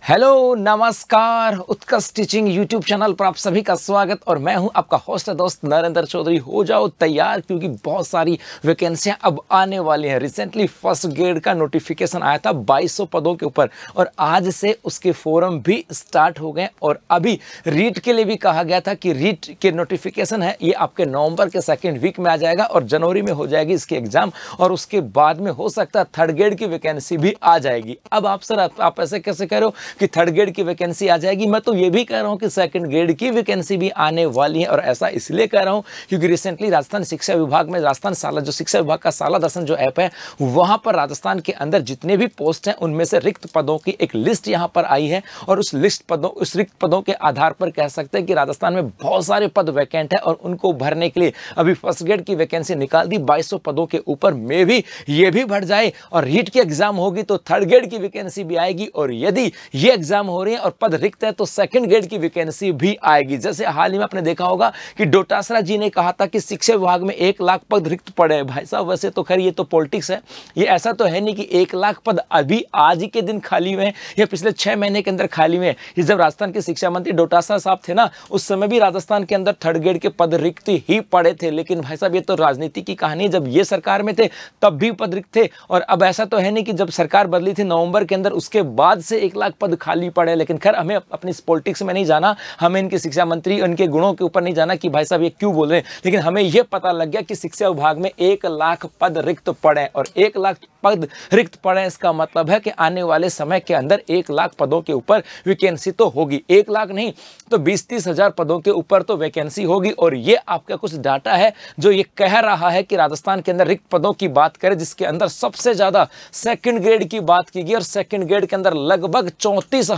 Hello नमस्कार, उत्कर्ष teaching YouTube channel पर आप सभी का स्वागत। और मैं हूं आपका होस्ट दोस्त नरेंद्र चौधरी। हो जाओ तैयार क्योंकि बहुत सारी वैकेंसियां अब आने वाली हैं। रिसेंटली फर्स्ट ग्रेड का नोटिफिकेशन आया था 2200 पदों के ऊपर और आज से उसके फॉर्म भी स्टार्ट हो गए। और अभी रीट के लिए भी कहा गया था कि रीट के नोटिफिकेशन है ये आपके नवंबर के सेकेंड वीक में आ जाएगा और जनवरी में हो जाएगी इसकी एग्जाम और उसके बाद में हो सकता है थर्ड ग्रेड की वैकेंसी भी आ जाएगी। अब आप सर आप ऐसे कैसे कह रहे हो कि थर्ड ग्रेड की वैकेंसी आ जाएगी? मैं तो ये भी कह रहा हूं कि सेकंड ग्रेड की वैकेंसी भी आने वाली है। और ऐसा इसलिए कह रहा हूं क्योंकि रिसेंटली राजस्थान शिक्षा विभाग में राजस्थान साला जो शिक्षा विभाग का साला दर्शन जो ऐप है वहां पर राजस्थान के अंदर जितने भी पोस्ट हैं उनमें से रिक्त पदों की एक लिस्ट यहां पर आई है। और उस रिक्त पदों के आधार पर कह सकते हैं कि राजस्थान में बहुत सारे पद वैकेंट है और उनको भरने के लिए अभी फर्स्ट ग्रेड की वैकेंसी निकाल दी 2200 पदों के ऊपर। में भी ये भी बढ़ जाए और रीट की एग्जाम होगी तो थर्ड ग्रेड की वैकेंसी भी आएगी। और यदि ये एग्जाम हो रही है और पद रिक्त है तो सेकंड ग्रेड की वैकेंसी भी आएगी। जैसे हाल ही में आपने देखा होगा कि डोटासरा जी ने कहा था कि शिक्षा विभाग में 1 लाख पद रिक्त पड़े हैं। भाई साहब वैसे तो खैर ये तो पॉलिटिक्स है, ये ऐसा तो है नहीं कि 1 लाख पद अभी आज ही के दिन खाली हुए हैं या पिछले 6 महीने के अंदर खाली हुए हैं। ये जब राजस्थान के शिक्षा मंत्री डोटासरा साहब थे ना उस समय भी राजस्थान के अंदर थर्ड ग्रेड के पद रिक्त ही पड़े थे। लेकिन भाई साहब ये तो राजनीति की कहानी, जब ये सरकार में थे तब भी पद रिक्त थे और अब ऐसा तो है नहीं कि जब सरकार बदली थी नवंबर के अंदर उसके बाद से 1 लाख पद खाली पड़े। लेकिन खैर हमें अपनी पॉलिटिक्स में नहीं जाना, हमें इनके शिक्षा मंत्री उनके गुणों के ऊपर नहीं जाना कि भाई साहब ये क्यों बोल रहे हैं। लेकिन हमें यह पता लग गया कि शिक्षा विभाग में 1 लाख पद रिक्त पड़े और 1 लाख पद रिक्त पड़े इसका मतलब है कि आने वाले समय के अंदर 1 लाख पदों के ऊपर वैकेंसी तो होगी। 1 लाख नहीं तो 20-30 हजार पदों के ऊपर तो वैकेंसी होगी। और ये आपका कुछ डाटा है जो ये कह रहा है कि राजस्थान के अंदर रिक्त पदों की बात करें जिसके अंदर सबसे ज्यादा सेकंड ग्रेड की बात की गई और सेकंड ग्रेड के अंदर लगभग 34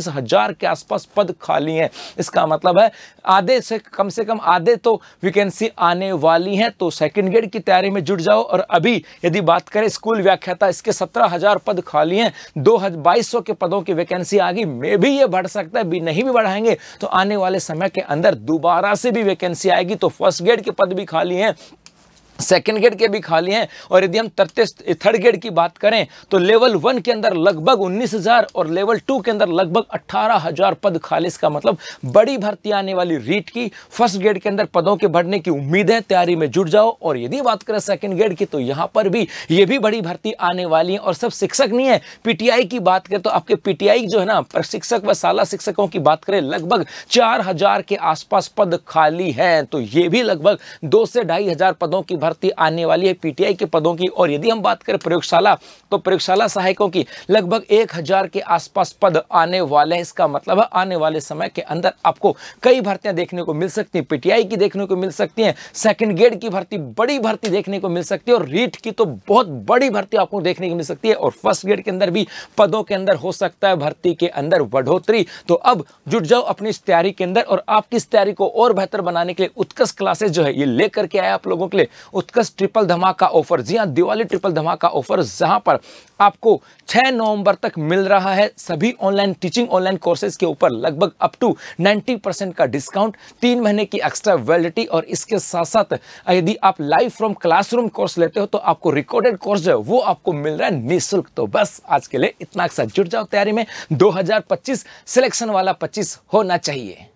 हजार के आसपास पद खाली हैं। इसका मतलब है आधे से कम आधे तो वैकेंसी आने वाली है। तो सेकंड ग्रेड की तैयारी में जुट जाओ। और अभी यदि बात करें स्कूल व्याख्याता इसके 17,000 पद खाली हैं, 2200 के पदों की वैकेंसी आ गई। में भी ये बढ़ सकता है, भी नहीं भी बढ़ाएंगे तो आने वाले समय के अंदर दोबारा से भी वैकेंसी आएगी। तो फर्स्ट ग्रेड के पद भी खाली हैं, सेकेंड ग्रेड के भी खाली हैं। और यदि हम थर्ड ग्रेड की बात करें तो लेवल 1 के अंदर लगभग 19,000 और लेवल 2 के अंदर लगभग 18,000 पद खाली। इसका मतलब बड़ी भर्ती आने वाली रीट की फर्स्ट ग्रेड के अंदर पदों के बढ़ने की उम्मीद है, तैयारी में जुट जाओ। और यदि बात करें सेकेंड ग्रेड की तो यहां पर भी ये भी बड़ी भर्ती आने वाली है। और सब शिक्षक नहीं है, पीटीआई की बात करें तो आपके पीटीआई जो है ना प्रशिक्षक व शाला शिक्षकों की बात करें लगभग 4,000 के आसपास पद खाली हैं। तो ये भी लगभग 2 से 2,500 पदों की भर्ती आने वाली है पीटीआई के पदों की। और यदि हम बात करें प्रयोगशाला तो प्रयोगशाला सहायकों की लगभग 1,000 के आसपास पद आने वाले हैं। इसका मतलब है आने वाले समय के अंदर आपको कई भर्तियां देखने को मिल सकती हैं, पीटीआई की देखने को मिल सकती हैं, सेकंड ग्रेड की भर्ती बड़ी भर्ती देखने को मिल सकती है और रीट की तो बहुत बड़ी भर्ती आपको देखने को मिल सकती है। और फर्स्ट ग्रेड के अंदर भी पदों के अंदर हो सकता है भर्ती के अंदर बढ़ोतरी। तो अब जुट जाओ अपनी इस तैयारी के अंदर और आपकी इस तैयारी को और बेहतर बनाने के लिए उत्कर्ष क्लासेस जो है ये लेकर के आया आप लोगों के लिए उत्कर्ष ट्रिपल धमाका ऑफर। जी हां, दिवाली ट्रिपल धमाका ऑफर जहां पर आपको 6 नवंबर तक मिल रहा है सभी ऑनलाइन टीचिंग ऑनलाइन कोर्सेज के ऊपर लगभग अप टू 90% का डिस्काउंट, 3 महीने की एक्स्ट्रा वैलिडिटी। और इसके साथ साथ यदि आप लाइव फ्रॉम क्लासरूम कोर्स लेते हो तो आपको रिकॉर्डेड कोर्स जो है वो आपको मिल रहा है निःशुल्क। तो बस आज के लिए इतना, जुट जाओ तैयारी में। 2025 सिलेक्शन वाला 25 होना चाहिए।